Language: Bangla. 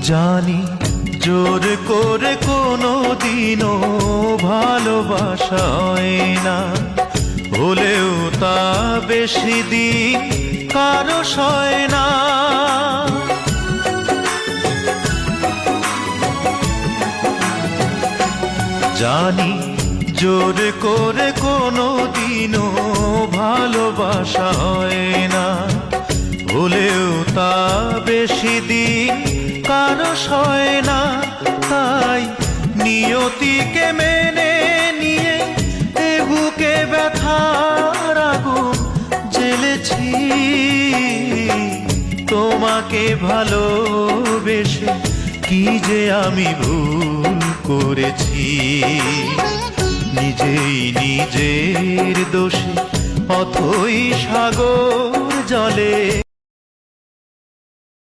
জানি জোর করে কোনো দিনও ভালোবাসা হয় না, হলেও তা বেশি দিন কারো সয় না। জানি জোর করে কোনো দিনও ভালোবাসা হয় না, হলেও তা বেশি দিন কারো সয় না। তাই নিয়তিকে মেনে নিয়ে এ বুকে ব্যথার আগুন জ্বেলেছি। তোমাকে ভালোবেসে কি যে আমি ভুল করেছি, নিজেই নিজের দোষে অথই সাগর জলে